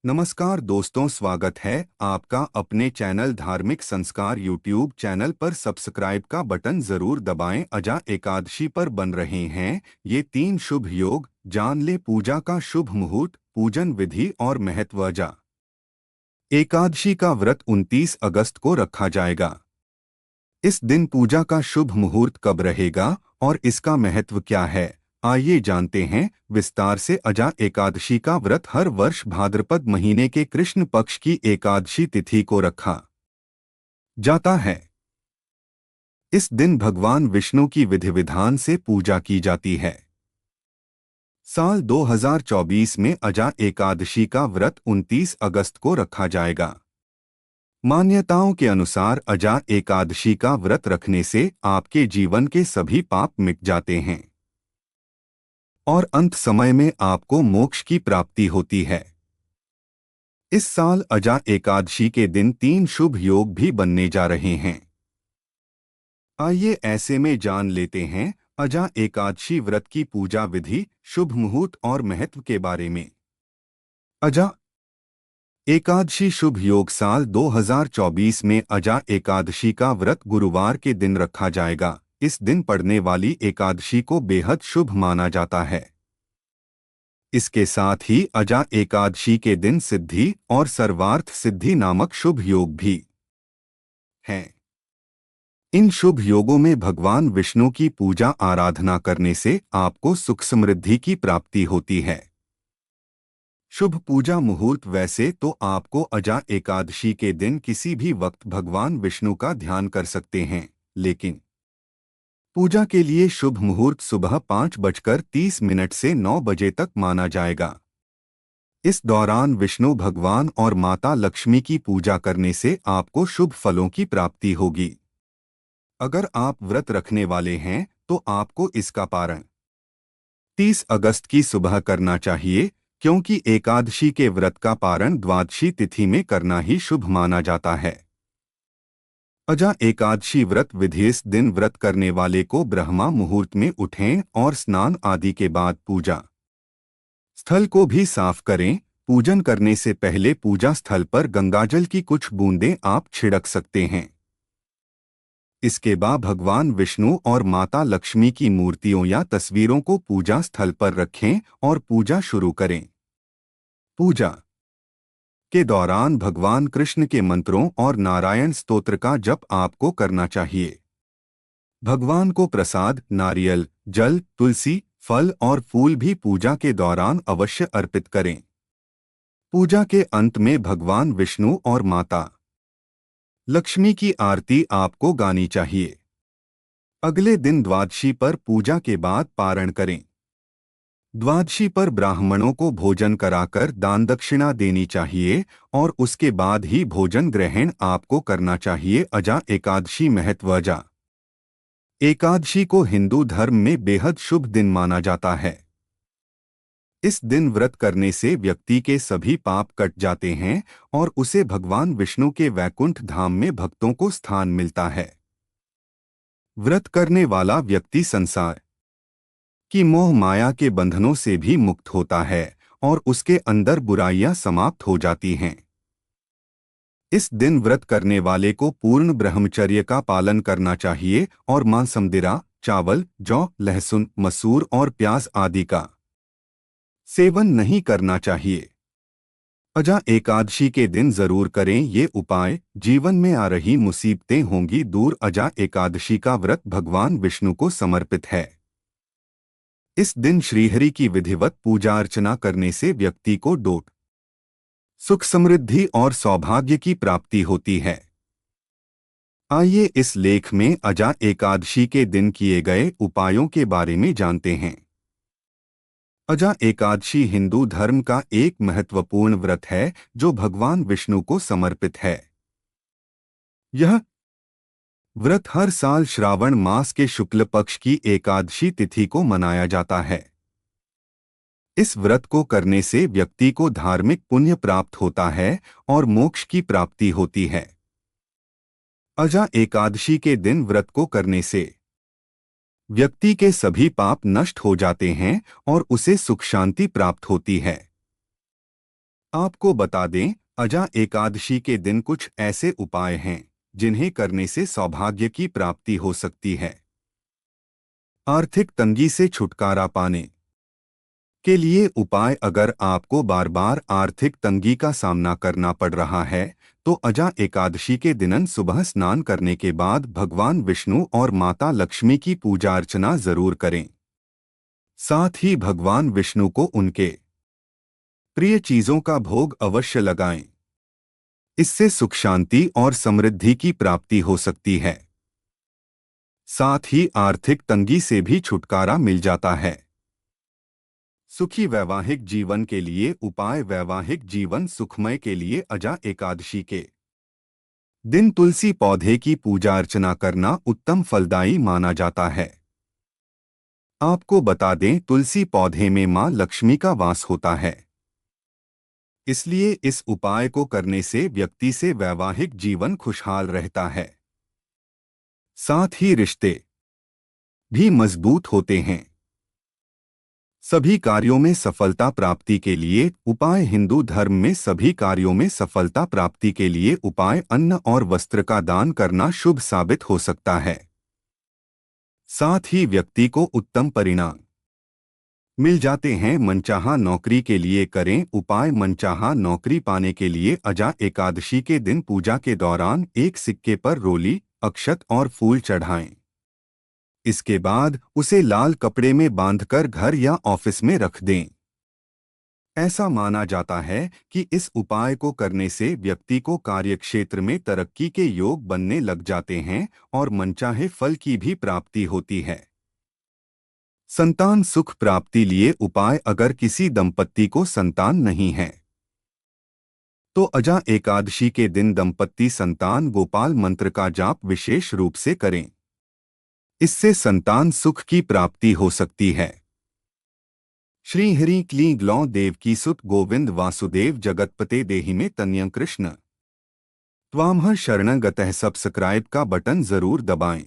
नमस्कार दोस्तों, स्वागत है आपका अपने चैनल धार्मिक संस्कार यूट्यूब चैनल पर। सब्सक्राइब का बटन जरूर दबाएं। अजा एकादशी पर बन रहे हैं ये 3 शुभ योग। जान ले पूजा का शुभ मुहूर्त, पूजन विधि और महत्व। अजा एकादशी का व्रत 29 अगस्त को रखा जाएगा। इस दिन पूजा का शुभ मुहूर्त कब रहेगा और इसका महत्व क्या है, आइए जानते हैं विस्तार से। अजा एकादशी का व्रत हर वर्ष भाद्रपद महीने के कृष्ण पक्ष की एकादशी तिथि को रखा जाता है। इस दिन भगवान विष्णु की विधि विधान से पूजा की जाती है। साल 2024 में अजा एकादशी का व्रत 29 अगस्त को रखा जाएगा। मान्यताओं के अनुसार अजा एकादशी का व्रत रखने से आपके जीवन के सभी पाप मिट जाते हैं और अंत समय में आपको मोक्ष की प्राप्ति होती है। इस साल अजा एकादशी के दिन 3 शुभ योग भी बनने जा रहे हैं। आइए ऐसे में जान लेते हैं अजा एकादशी व्रत की पूजा विधि, शुभ मुहूर्त और महत्व के बारे में। अजा एकादशी शुभ योग साल 2024 में अजा एकादशी का व्रत गुरुवार के दिन रखा जाएगा। इस दिन पड़ने वाली एकादशी को बेहद शुभ माना जाता है। इसके साथ ही अजा एकादशी के दिन सिद्धि और सर्वार्थ सिद्धि नामक शुभ योग भी हैं। इन शुभ योगों में भगवान विष्णु की पूजा आराधना करने से आपको सुख समृद्धि की प्राप्ति होती है। शुभ पूजा मुहूर्त। वैसे तो आपको अजा एकादशी के दिन किसी भी वक्त भगवान विष्णु का ध्यान कर सकते हैं, लेकिन पूजा के लिए शुभ मुहूर्त सुबह 5:30 से 9 बजे तक माना जाएगा। इस दौरान विष्णु भगवान और माता लक्ष्मी की पूजा करने से आपको शुभ फलों की प्राप्ति होगी। अगर आप व्रत रखने वाले हैं तो आपको इसका पारण 30 अगस्त की सुबह करना चाहिए, क्योंकि एकादशी के व्रत का पारण द्वादशी तिथि में करना ही शुभ माना जाता है। अजा एकादशी व्रत विधि। इस दिन व्रत करने वाले को ब्रह्मा मुहूर्त में उठें और स्नान आदि के बाद पूजा स्थल को भी साफ करें। पूजन करने से पहले पूजा स्थल पर गंगाजल की कुछ बूंदें आप छिड़क सकते हैं। इसके बाद भगवान विष्णु और माता लक्ष्मी की मूर्तियों या तस्वीरों को पूजा स्थल पर रखें और पूजा शुरू करें। पूजा के दौरान भगवान कृष्ण के मंत्रों और नारायण स्तोत्र का जप आपको करना चाहिए। भगवान को प्रसाद, नारियल, जल, तुलसी, फल और फूल भी पूजा के दौरान अवश्य अर्पित करें। पूजा के अंत में भगवान विष्णु और माता लक्ष्मी की आरती आपको गानी चाहिए। अगले दिन द्वादशी पर पूजा के बाद पारण करें। द्वादशी पर ब्राह्मणों को भोजन कराकर दान दक्षिणा देनी चाहिए और उसके बाद ही भोजन ग्रहण आपको करना चाहिए। अजा एकादशी महत्व। अजा एकादशी को हिंदू धर्म में बेहद शुभ दिन माना जाता है। इस दिन व्रत करने से व्यक्ति के सभी पाप कट जाते हैं और उसे भगवान विष्णु के वैकुंठ धाम में भक्तों को स्थान मिलता है। व्रत करने वाला व्यक्ति संसार की मोह माया के बंधनों से भी मुक्त होता है और उसके अंदर बुराइयां समाप्त हो जाती हैं। इस दिन व्रत करने वाले को पूर्ण ब्रह्मचर्य का पालन करना चाहिए और मांस, मदिरा, चावल, जौ, लहसुन, मसूर और प्याज आदि का सेवन नहीं करना चाहिए। अजा एकादशी के दिन जरूर करें ये उपाय, जीवन में आ रही मुसीबतें होंगी दूर। अजा एकादशी का व्रत भगवान विष्णु को समर्पित है। इस दिन श्रीहरि की विधिवत पूजा अर्चना करने से व्यक्ति को डोट सुख समृद्धि और सौभाग्य की प्राप्ति होती है। आइए इस लेख में अजा एकादशी के दिन किए गए उपायों के बारे में जानते हैं। अजा एकादशी हिंदू धर्म का एक महत्वपूर्ण व्रत है जो भगवान विष्णु को समर्पित है। यह व्रत हर साल श्रावण मास के शुक्ल पक्ष की एकादशी तिथि को मनाया जाता है। इस व्रत को करने से व्यक्ति को धार्मिक पुण्य प्राप्त होता है और मोक्ष की प्राप्ति होती है। अजा एकादशी के दिन व्रत को करने से व्यक्ति के सभी पाप नष्ट हो जाते हैं और उसे सुख शांति प्राप्त होती है। आपको बता दें, अजा एकादशी के दिन कुछ ऐसे उपाय हैं जिन्हें करने से सौभाग्य की प्राप्ति हो सकती है। आर्थिक तंगी से छुटकारा पाने के लिए उपाय। अगर आपको बार बार आर्थिक तंगी का सामना करना पड़ रहा है तो अजा एकादशी के दिन सुबह स्नान करने के बाद भगवान विष्णु और माता लक्ष्मी की पूजा अर्चना जरूर करें। साथ ही भगवान विष्णु को उनके प्रिय चीजों का भोग अवश्य लगाएं। इससे सुख शांति और समृद्धि की प्राप्ति हो सकती है। साथ ही आर्थिक तंगी से भी छुटकारा मिल जाता है। सुखी वैवाहिक जीवन के लिए उपाय। वैवाहिक जीवन सुखमय के लिए अजा एकादशी के दिन तुलसी पौधे की पूजा अर्चना करना उत्तम फलदायी माना जाता है। आपको बता दें, तुलसी पौधे में मां लक्ष्मी का वास होता है, इसलिए इस उपाय को करने से व्यक्ति से वैवाहिक जीवन खुशहाल रहता है। साथ ही रिश्ते भी मजबूत होते हैं। सभी कार्यों में सफलता प्राप्ति के लिए उपाय। हिंदू धर्म में सभी कार्यों में सफलता प्राप्ति के लिए उपाय। अन्न और वस्त्र का दान करना शुभ साबित हो सकता है। साथ ही व्यक्ति को उत्तम परिणाम मिल जाते हैं। मनचाहा नौकरी के लिए करें उपाय। मनचाहा नौकरी पाने के लिए अजा एकादशी के दिन पूजा के दौरान एक सिक्के पर रोली, अक्षत और फूल चढ़ाएं। इसके बाद उसे लाल कपड़े में बांधकर घर या ऑफिस में रख दें। ऐसा माना जाता है कि इस उपाय को करने से व्यक्ति को कार्यक्षेत्र में तरक्की के योग बनने लग जाते हैं और मनचाहे फल की भी प्राप्ति होती है। संतान सुख प्राप्ति लिए उपाय। अगर किसी दंपत्ति को संतान नहीं है तो अजा एकादशी के दिन दंपत्ति संतान गोपाल मंत्र का जाप विशेष रूप से करें। इससे संतान सुख की प्राप्ति हो सकती है। श्री हरि क्लीं ग्लौं देवकी सुत गोविंद वासुदेव जगतपते देहि में तन्यं कृष्ण त्वामह शरणं गतः। सब्सक्राइब का बटन जरूर दबाएं।